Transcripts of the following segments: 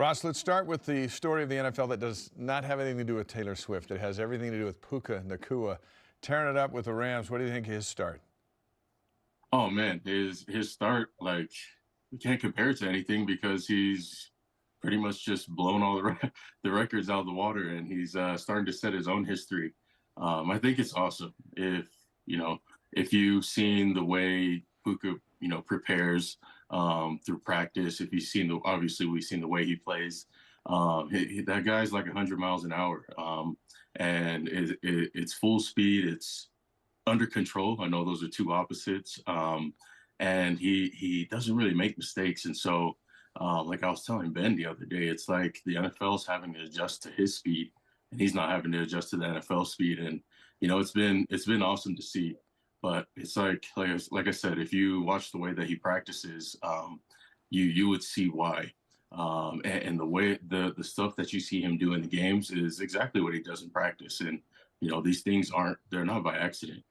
Ross, let's start with the story of the NFL that does not have anything to do with Taylor Swift. It has everything to do with Puka Nacua tearing it up with the Rams. What do you think of his start? Oh man, his start, like, we can't compare it to anything because he's pretty much just blown all the records out of the water, and he's starting to set his own history. I think it's awesome if you've seen the way Puka prepares through practice. If you've seen obviously we've seen the way he plays. That guy's like 100 miles an hour, and it's full speed. It's under control. I know those are two opposites. And he doesn't really make mistakes. And so, like I was telling Ben the other day, it's like the NFL is having to adjust to his speed, and he's not having to adjust to the NFL speed. And it's been awesome to see. But it's like I said, if you watch the way that he practices, you would see why. And the way the stuff that you see him do in the games is exactly what he does in practice. And these things they're not by accident.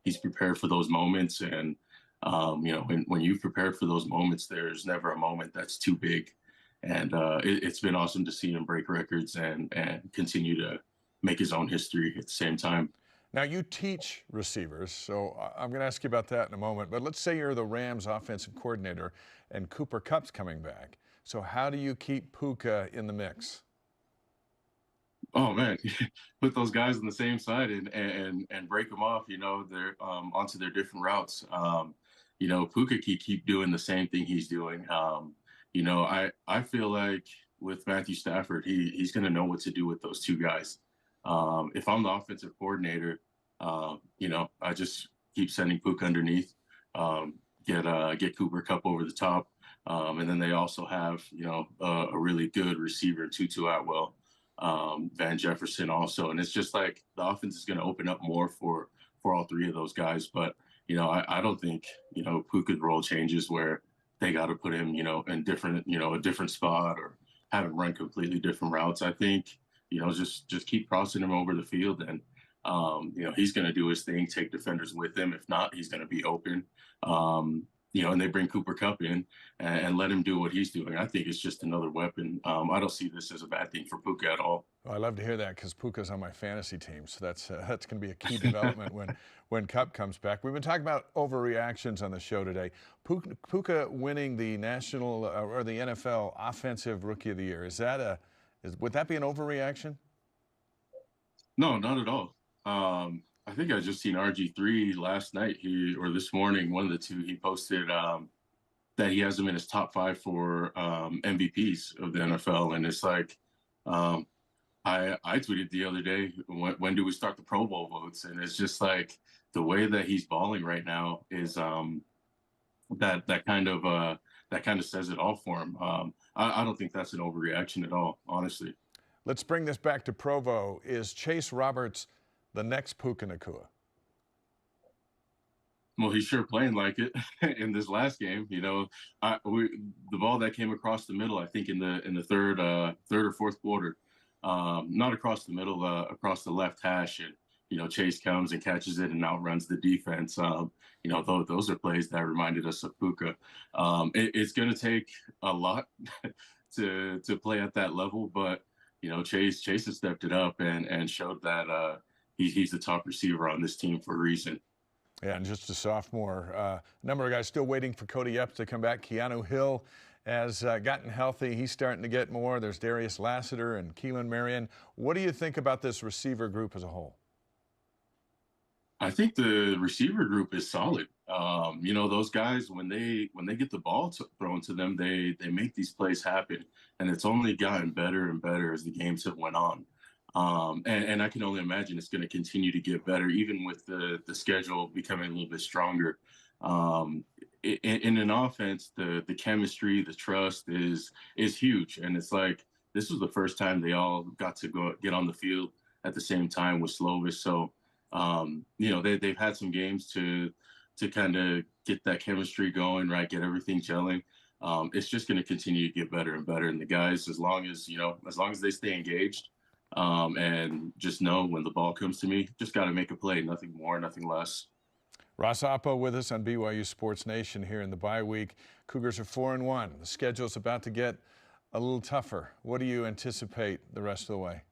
He's prepared for those moments, and when you've prepared for those moments, there's never a moment that's too big. And it's been awesome to see him break records and continue to make his own history at the same time. Now, you teach receivers, so I'm going to ask you about that in a moment. But let's say you're the Rams offensive coordinator and Cooper Kupp's coming back. So how do you keep Puka in the mix? Oh man, put those guys on the same side and break them off. They're onto their different routes. Puka keep doing the same thing he's doing. I feel like with Matthew Stafford, he's going to know what to do with those two guys. If I'm the offensive coordinator, I just keep sending Puka underneath, get Cooper Kupp over the top, and then they also have a really good receiver, Tutu Atwell. Van Jefferson also, and it's just like the offense is going to open up more for all three of those guys. But I don't think Puka's role changes where they got to put him in a different spot or have him run completely different routes. I think just keep crossing him over the field, and he's going to do his thing, take defenders with him. If not, he's going to be open. And they bring Cooper Kupp in and let him do what he's doing. I think it's just another weapon. I don't see this as a bad thing for Puka at all. Well, I love to hear that because Puka's on my fantasy team, so that's going to be a key development when Kupp comes back. We've been talking about overreactions on the show today. Puka winning the national or the NFL Offensive Rookie of the Year, would that be an overreaction? No, not at all. I think I just seen RG3 last night, or this morning, one of the two. He posted that he has him in his top 5 for MVPs of the NFL, and it's like I tweeted the other day, when do we start the Pro Bowl votes? And it's just like the way that he's balling right now is that kind of says it all for him. I don't think that's an overreaction at all, honestly. Let's bring this back to Provo. Is Chase Roberts the next Puka Nacua? Well, he's sure playing like it in this last game. The ball that came across the middle, I think in the third or fourth quarter, not across the middle, across the left hash, and Chase comes and catches it and outruns the defense. Those are plays that reminded us of Puka. It's going to take a lot to play at that level, but Chase has stepped it up and showed that he's the top receiver on this team for a reason. Yeah, and just a sophomore. A number of guys still waiting for Cody Epps to come back. Keanu Hill has gotten healthy. He's starting to get more. There's Darius Lassiter and Keelan Marion. What do you think about this receiver group as a whole? I think the receiver group is solid. Those guys, when they get the ball thrown to them, they make these plays happen, and it's only gotten better and better as the games have went on. And I can only imagine it's going to continue to get better, even with the schedule becoming a little bit stronger. In an offense, the chemistry, the trust is huge, and it's like this was the first time they all got to get on the field at the same time with Slovis. So they've had some games to kind of get that chemistry going, right? Get everything gelling. It's just going to continue to get better and better. And the guys, as long as they stay engaged, and just know when the ball comes to me, just got to make a play, nothing more, nothing less. Ross Oppo with us on BYU Sports Nation here in the bye week. Cougars are 4-1. The schedule's about to get a little tougher. What do you anticipate the rest of the way?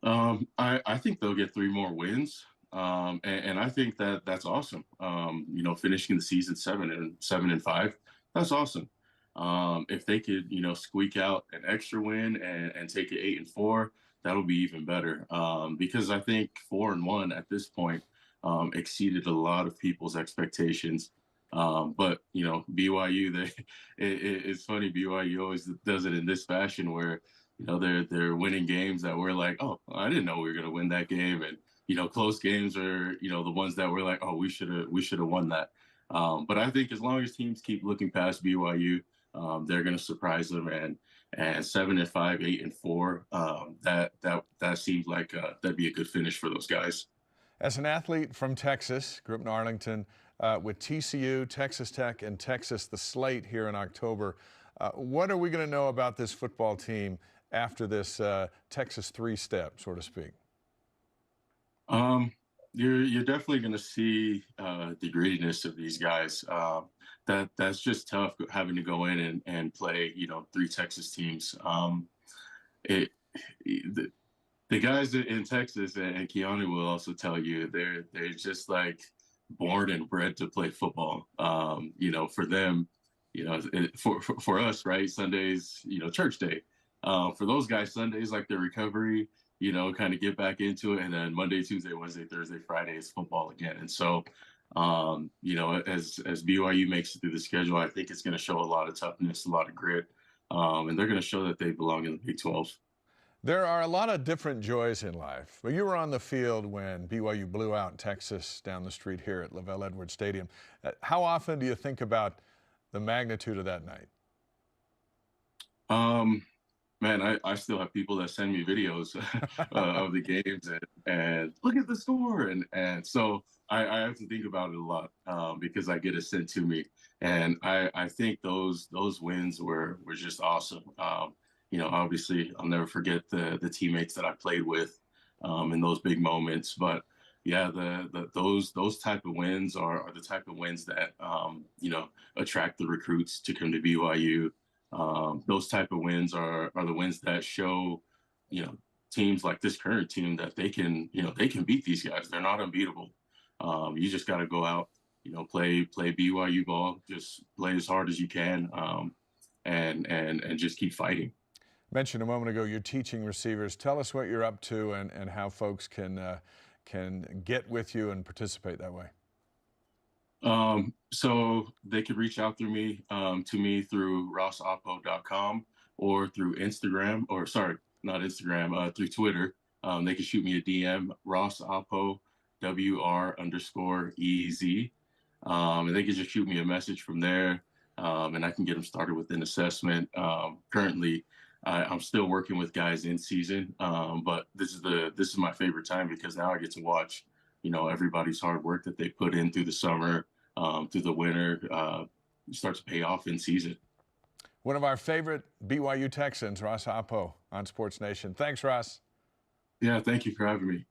I think they'll get 3 more wins. And I think that that's awesome. Finishing the season 7-5, that's awesome. If they could, squeak out an extra win and take it 8-4, that'll be even better. Because I think 4-1 at this point exceeded a lot of people's expectations. But BYU, it's funny. BYU always does it in this fashion where they're winning games that we're like, oh, I didn't know we were going to win that game, and close games are the ones that we're like, oh, we should have won that. But I think as long as teams keep looking past BYU, they're going to surprise them, and 7-5, 8-4, that seems like that'd be a good finish for those guys. As an athlete from Texas, grew up in Arlington, with TCU, Texas Tech, and Texas, the slate here in October, what are we going to know about this football team after this Texas three-step, so to speak? You're definitely going to see the grittiness of these guys. That's just tough having to go in and play 3 Texas teams. The guys in Texas, and Keanu will also tell you, they're just like born and bred to play football. For them, for us, right? Sundays, church day. For those guys, Sundays like their recovery, kind of get back into it, and then Monday, Tuesday, Wednesday, Thursday, Friday is football again. And so, as BYU makes it through the schedule, I think it's going to show a lot of toughness, a lot of grit, and they're going to show that they belong in the Big 12. There are a lot of different joys in life. Well, you were on the field when BYU blew out Texas down the street here at Lavelle Edwards Stadium. How often do you think about the magnitude of that night? Man, I still have people that send me videos of the games and look at the score. And so I have to think about it a lot because I get it sent to me. And I think those wins were just awesome. Obviously, I'll never forget the teammates that I played with in those big moments. But yeah, those type of wins are the type of wins that attract the recruits to come to BYU. Those type of wins are the wins that show teams like this current team that they can beat these guys. They're not unbeatable. You just got to go out, play BYU ball, just play as hard as you can, and just keep fighting. Mentioned a moment ago you're teaching receivers. Tell us what you're up to and how folks can get with you and participate that way. So they could reach out to me through rossapo.com or through Instagram, or sorry, not Instagram, through Twitter. They can shoot me a DM, rossapo, WR_EZ. And they can just shoot me a message from there, and I can get them started with an assessment. Currently, I'm still working with guys in season, but this is my favorite time because now I get to watch, everybody's hard work that they put in through the summer, through the winter, start to pay off in season. One of our favorite BYU Texans, Ross Apo on Sports Nation. Thanks, Ross. Yeah, thank you for having me.